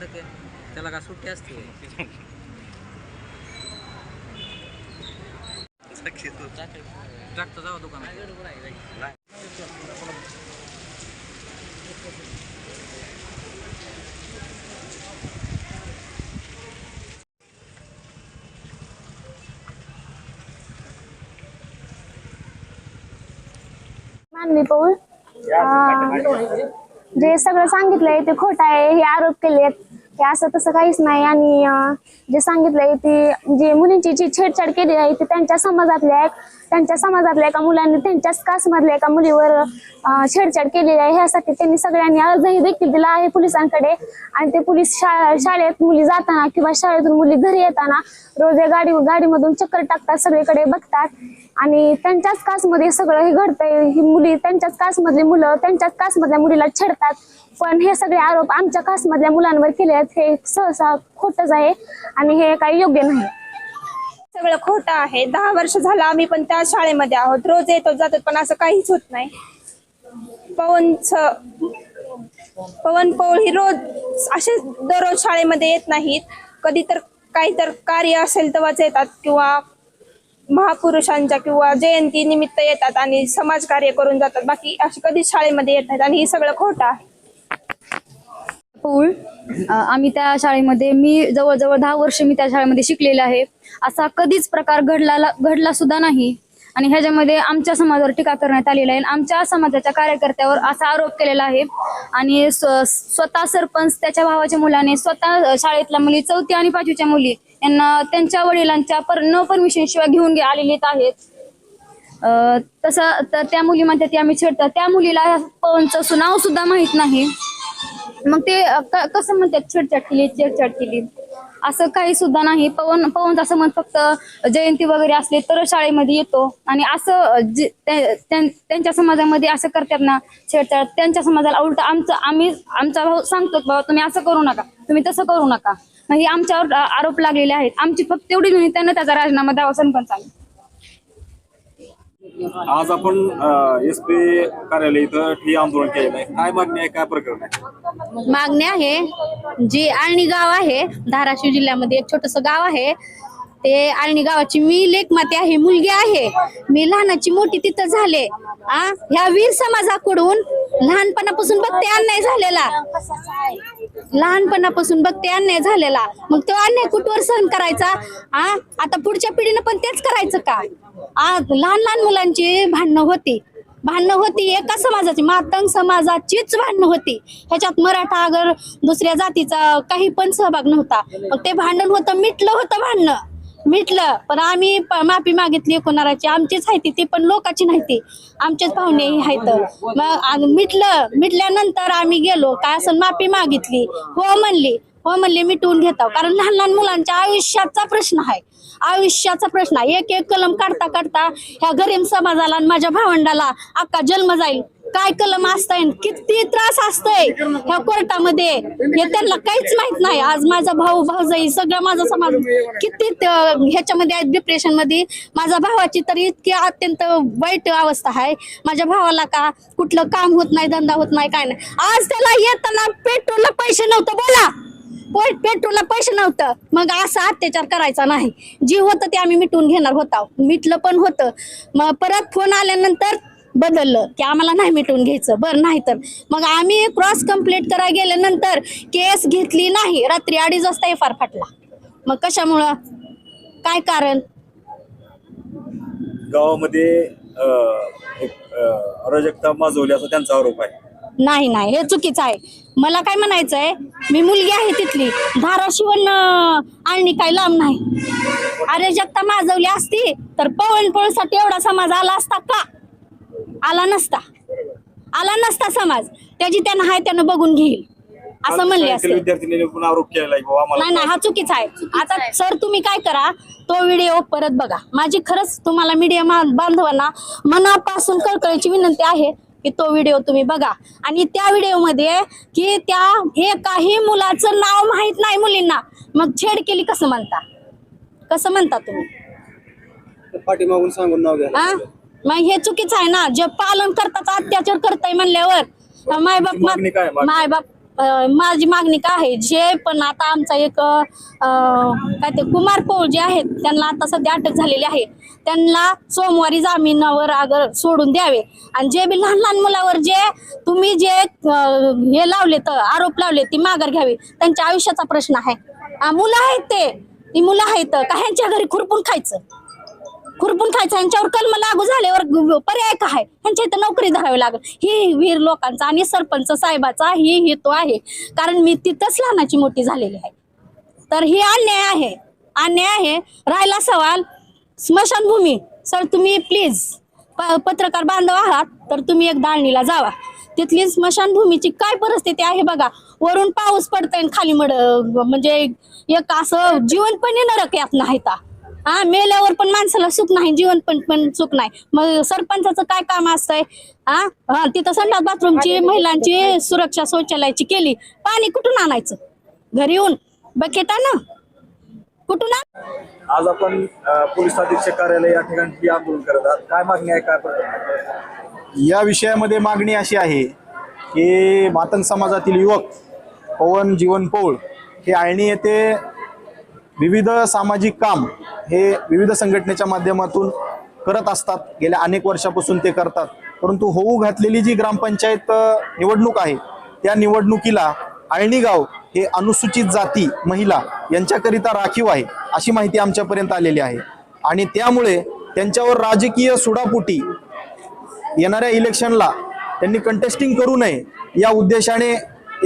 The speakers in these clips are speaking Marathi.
टक्के त्याला का सुट्टी असते. टाकतो जाऊ दुकानात. मानवी पाऊल जे सगळं सांगितलंय ते खोटं आहे. हे आरोप केलेत हे असं तसं काहीच नाही. आणि जे सांगितलंय ते जे मुलींची जी छेडछाड केली आहे ती त्यांच्या समाजातल्या एका मुलांनी त्यांच्याच कास्टमधल्या एका मुलीवर छेडछाड केलेली आहे. ह्यासाठी त्यांनी सगळ्यांनी अर्जही देखील दिला आहे पोलिसांकडे. आणि ते पोलीस शाळेत मुली जाताना किंवा शाळेतून मुली घरी येताना रोज गाडीमधून चक्कर टाकतात, सगळीकडे बघतात. आणि त्यांच्याच कास्टमध्ये सगळं हे घडतंय. ही मुली त्यांच्याच कास्टमधली मुलं त्यांच्याच कास्टमधल्या मुलीला छेडतात. पण हे सगळे आरोप आमच्या कास्टमधल्या मुलांवर केले आहेत हे सहसा खोटच आहे आणि हे काही योग्य नाही. सगळं खोटं आहे. 10 वर्ष झालं आम्ही पण त्या शाळेमध्ये आहोत, रोज येतो जातो, पण असं काहीच होत नाही. पवन पौळ ही रोज असे दररोज शाळेमध्ये येत नाहीत. कधी तर काही तर कार्य असेल तेव्हाच येतात किंवा महापुरुषांच्या किंवा जयंती निमित्त येतात आणि समाजकार्य करून जातात. बाकी अशी कधीच शाळेमध्ये येत नाहीत आणि हे सगळं खोटं आहे. पौळ आम्ही त्या शाळेमध्ये मी जवळजवळ 10 वर्ष मी त्या शाळेमध्ये शिकलेले आहे. असा कधीच प्रकार घडला सुद्धा नाही. आणि ह्याच्यामध्ये आमच्या समाजावर टीका करण्यात आलेला आहे. आमच्या समाजाच्या कार्यकर्त्यावर असा आरोप केलेला आहे. आणि स्वतः सरपंच त्याच्या भावाच्या मुलाने स्वतः शाळेतल्या मुली 4थी आणि 5वीच्या मुली यांना त्यांच्या वडिलांच्या न परमिशन शिवाय घेऊन आलेले आहेत. तसं तर त्या मुली म्हणतात की आम्ही छेडतात. त्या मुलीला पवनचं नाव सुद्धा माहित नाही. मग ते कसं म्हणतात छेडछाड केली असं काही सुद्धा नाही. पवन असं म्हणत फक्त जयंती वगैरे असले तर शाळेमध्ये येतो. आणि असं त्यांच्या समाजामध्ये असं करतात ना छेडछाड, त्यांच्या समाजाला उलट आमचा भाऊ सांगतो बाबा तुम्ही असं करू नका, तुम्ही तसं करू नका. मग हे आमच्यावर आरोप लागलेले आहेत. आमची फक्त एवढी नाही त्यांना त्याचा राजीनामा द्यावा सरपंचाने. आज आपण SP कार्यालय इथं ठिय्या आंदोलन केलेलं आहे. काय मागणी आहे, काय प्रकरण आहे? मागणी आहे जी आळणी गाव आहे, धाराशिव जिल्ह्यामध्ये एक छोटस गाव आहे. ते आळणी गावाची मी लेकमाते आहे, मुलगी आहे. मी लहानाची मोठी तिथं झाले. ह्या वीर समाजाकडून लहानपणापासून बघते अन्याय झालेला. मग तो अन्याय कुठवर सहन करायचा? आता पुढच्या पिढीनं पण तेच करायचं का? लहान मुलांची भांडणं होती एका समाजाची, मातंग समाजाचीच भांडणं होती. ह्याच्यात मराठा अगर दुसऱ्या जातीचा काही पण सहभाग नव्हता. मग ते भांडण होतं, मिटलं. पण आम्ही माफी मागितली कोणाची, आमचीच आहे ती पण लोकांची नाही, ती आमचेच पाहुणे आहेत. मग मिटल्यानंतर आम्ही गेलो, काय असं माफी मागितली, हो म्हणले मिटवून घेतो. कारण लहान मुलांच्या आयुष्याचा प्रश्न आहे. एक कलम काढता ह्या गरीब समाजाला आणि माझ्या भावंडाला अख्खा जन्म जाईल. काय कलम असतंय, किती त्रास असतंय ह्या कोर्टामध्ये हे त्यांना काहीच माहित नाही. आज माझा भाऊजाई सगळं माझा समाज किती ह्याच्यामध्ये आहे, डिप्रेशन मध्ये. माझ्या भावाची तर इतकी अत्यंत वाईट अवस्था आहे. माझ्या भावाला का कुठलं काम होत नाही, धंदा होत नाही, काय नाही. आज त्याला येताना पेट्रोलला पैसे नव्हतं, बोला पेट्रोलला पैसे नव्हतं. मग असा अत्याचार करायचा नाही. जे होतं ते आम्ही मिटवून घेणार होता, मिटलं पण होतं. मग परत फोन आल्यानंतर बदललं की आम्हाला नाही मिटवून घ्यायचं. बरं नाही तर मग आम्ही क्रॉस कंप्लीट करायला गेल्यानंतर केस घेतली नाही. रात्री 2:30 वाजता FR फाटला. मग कशामुळं, काय कारण? गावामध्ये अराजकता माजवली असा त्यांचा आरोप आहे. नाही हे चुकीचं आहे. मला काय म्हणायचंय, मी मुलगी आहे तिथली, धाराशिवून आळणी काय लांब नाही. अराजकता माजवली असती तर पवनपळसाठी एवढा समाज आला असता का? आला नसता समाज. त्याची त्यानं हाय त्यानं बघून घेईल असं म्हणले असते. विद्यार्थ्यांनी पण आरोप केलाय नाही हा चुकीचा आहे. आता सर तुम्ही काय करा, तो व्हिडिओ परत बघा. माझी खरंच तुम्हाला मीडिया बांधवांना मनापासून कळकळीची विनंती आहे की तो व्हिडिओ तुम्ही बघा. आणि त्या व्हिडिओमध्ये की त्या एकाही मुलाचं नाव माहित नाही मुलींना, मग छेड केली कसं म्हणता तुम्ही? पाठीमागून सांगून नाव घ्या. मग हे चुकीचं आहे ना. जे पालन करतात अत्याचार करताय म्हणल्यावर मायबाप माझी मागणी काय आहे, जे पण आता आमचा एक काय ते कुमार पौळ जे आहेत त्यांना आता सध्या अटक झालेली आहे, त्यांना सोमवारी जामिनावर अगर सोडून द्यावे. आणि जे बी लहान लहान मुलावर जे तुम्ही जे हे लावले तर आरोप लावले ती माघार घ्यावी. त्यांच्या आयुष्याचा प्रश्न आहे. मुलं आहेत ती मुलं आहेत का ह्यांच्या घरी खुरपून खायचं ह्यांच्यावर कलम लागू झाल्यावर पर्याय काय, ह्यांच्या इथं नोकरी धरावी लागेल. ही वीर लोकांचा आणि सरपंच साहेबाचा ही हेतू आहे, कारण मी तिथंच लहानाची मोठी झालेली आहे. तर ही अन्याय आहे. राहिला सवाल स्मशानभूमी, सर तुम्ही प्लीज पत्रकार बांधव आहात तर तुम्ही एक दाळणीला जावा, तिथली स्मशानभूमीची काय परिस्थिती आहे बघा. वरून पाऊस पडतोय खाली म्हणजे एक असं जीवनपणे नरक यात नाही. मेल्यावर पण माणसाला सुख नाही, जीवन पण सुख नाही. मग सरपंचाचं काय काम असतंय? तिथं संडास बाथरूमची महिलांची सुरक्षा शौचालयाची केली, पाणी कुठून आणायचं? घरी येऊन बकेटानं कुठून? आज आपण पोलीस अधीक्षक कार्यालय या ठिकाणी आंदोलन करत आहात. काय मागणी आहे, काय प्रकरण? या विषयामध्ये मागणी अशी आहे की मातंग समाजातील युवक पवन जीवन पौळ हे आळणी येथे विविध सामाजिक काम हे विविध संघटनेच्या माध्यमातून करत असतात. गेल्या अनेक वर्षापासून ते करतात. परंतु होऊ घातलेली जी ग्रामपंचायत निवडणूक आहे त्या निवडणुकीला आळणी गाव हे अनुसूचित जाती महिला यांच्याकरिता राखीव आहे अशी माहिती आमच्यापर्यंत आलेली आहे. आणि त्यामुळे त्यांच्यावर राजकीय सुडापोटी येणाऱ्या इलेक्शनला त्यांनी कंटेस्टिंग करू नये या उद्देशाने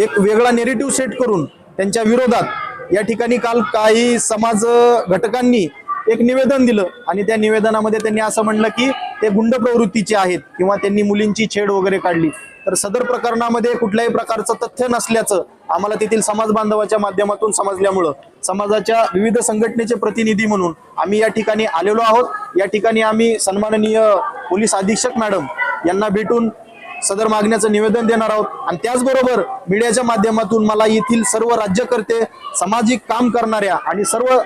एक वेगळा नेरेटिव्ह सेट करून त्यांच्या विरोधात या ठिकाणी काल काही समाज घटकांनी एक निवेदन दिलं आणि त्या निवेदनामध्ये त्यांनी असं म्हणलं की ते गुंड प्रवृत्तीचे आहेत किंवा त्यांनी मुलींची छेड वगैरे काढली. तर सदर प्रकरणामध्ये कुठल्याही प्रकारचं तथ्य नसल्याचं आम्हाला तेथील समाज बांधवाच्या माध्यमातून समजल्यामुळं समाजाच्या विविध संघटनेचे प्रतिनिधी म्हणून आम्ही या ठिकाणी आलेलो आहोत. या ठिकाणी आम्ही सन्माननीय पोलीस अधीक्षक मॅडम यांना भेटून सदर मागण्याचं निवेदन देणार आहोत. आणि त्याचबरोबर मीडियाच्या माध्यमातून मला येथील सर्व राज्यकर्ते, सामाजिक काम करणाऱ्या आणि सर्व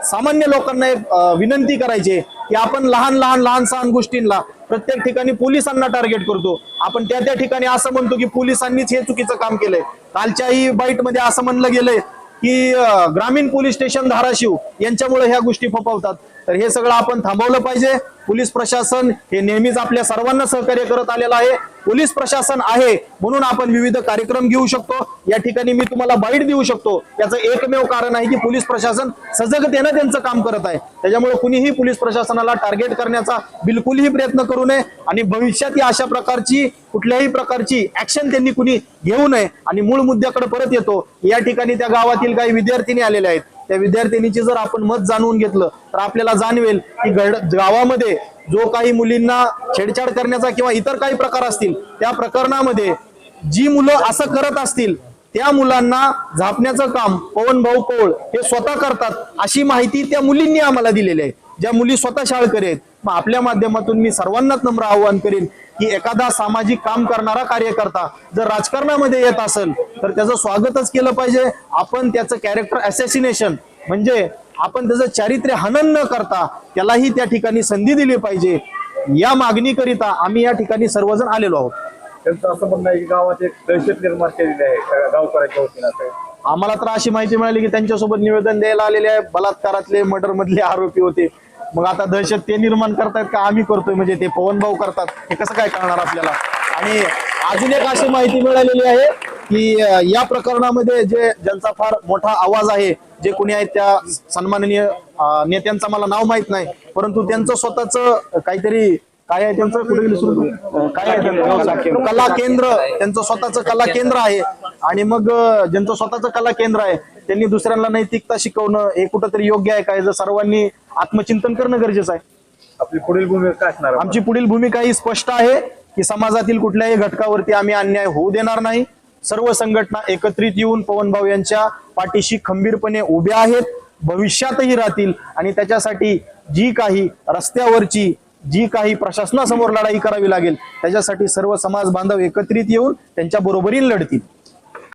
सामान्य लोकांना एक विनंती करायची की आपण लहान सहान गोष्टींना प्रत्येक ठिकाणी पोलिसांना टार्गेट करतो. आपण त्या ठिकाणी असं म्हणतो की पोलिसांनीच हे चुकीचं काम केलंय. कालच्याही बाईटमध्ये असं म्हणलं गेलंय की ग्रामीण पोलीस स्टेशन धाराशिव यांच्यामुळे ह्या गोष्टी फोफावतात. तर हे सगळं आपण थांबवलं पाहिजे. पोलीस प्रशासन हे नेहमीच आपल्या सर्वांना सहकार्य करत आलेलं आहे. पोलीस प्रशासन आहे म्हणून आपण विविध कार्यक्रम घेऊ शकतो. या ठिकाणी मी तुम्हाला बाईट देऊ शकतो. याचं एकमेव कारण आहे की पोलीस प्रशासन सजगतेनं त्यांचं काम करत आहे. त्याच्यामुळे कुणीही पोलीस प्रशासनाला टार्गेट करण्याचा बिलकुलही प्रयत्न करू नये आणि भविष्यात अशा प्रकारची कुठल्याही प्रकारची ऍक्शन त्यांनी कुणी घेऊ नये. आणि मूळ मुद्द्याकडे परत येतो. या ठिकाणी त्या गावातील काही विद्यार्थिनी आलेल्या आहेत. त्या विद्यार्थिनीचे जर आपण मत जाणून घेतलं तर आपल्याला जाणवेल की गावामध्ये जो काही मुलींना छेडछाड करण्याचा किंवा इतर काही प्रकार असतील त्या प्रकरणामध्ये जी मुलं असं करत असतील त्या मुलांना झापण्याचं काम पवन भाऊ पौळ हे स्वतः करतात अशी माहिती त्या मुलींनी आम्हाला दिलेली आहे, ज्या मुली स्वतः शाळकरी आहेत. मग आपल्या माध्यमातून मी सर्वांनाच नम्र आवाहन करेन की एखादा सामाजिक काम करणारा कार्यकर्ता जर राजकारणामध्ये येत असेल तर त्याचं स्वागतच केलं पाहिजे. आपण त्याचं कॅरेक्टर असॅसिनेशन म्हणजे आपण त्याचं चारित्र्य हनन न करता त्यालाही त्या ठिकाणी संधी दिली पाहिजे. या मागणीकरिता आम्ही या ठिकाणी सर्वजण आलेलो आहोत. त्यांचं असं म्हणणं आहे की गावात एक दहशत निर्माण केलेली आहे गावकऱ्यांच्या वतीनं. आम्हाला तर अशी माहिती मिळाली की त्यांच्यासोबत निवेदन द्यायला आलेले आहे बलात्कारातले मर्डर मधले आरोपी होते. मग आता दहशत ते निर्माण करतायत का आम्ही करतोय म्हणजे ते पवन भाऊ करतात हे कसं काय कळणार आपल्याला. आणि अजून एक अशी माहिती मिळालेली आहे की या प्रकरणामध्ये ज्यांचा फार मोठा आवाज आहे जे कोणी आहेत त्या सन्माननीय नेत्यांचं मला नाव माहित नाही परंतु त्यांचं स्वतःच काहीतरी काय आहे त्यांचं कुठे काय आहे कला केंद्र, त्यांचं स्वतःच कला केंद्र आहे. आणि मग ज्यांचं स्वतःच कला केंद्र आहे त्यांनी दुसऱ्यांना नैतिकता शिकवणं हे कुठंतरी योग्य आहे काय? जर सर्वांनी आत्मचिंतन करणं गरजेचं आहे. आपली पुढील भूमिका काय असणार? आमची पुढील भूमिका ही स्पष्ट आहे की समाजातील कुठल्याही घटकावरती आम्ही अन्याय होऊ देणार नाही. सर्व संघटना एकत्रित येऊन पवन भाऊ यांच्या पाठीशी खंबीरपणे उभ्या आहेत, भविष्यातही राहतील. आणि त्याच्यासाठी जी काही रस्त्यावरची जी काही प्रशासनासमोर लढाई करावी लागेल त्याच्यासाठी सर्व समाज बांधव एकत्रित येऊन त्यांच्या बरोबरीने लढतील.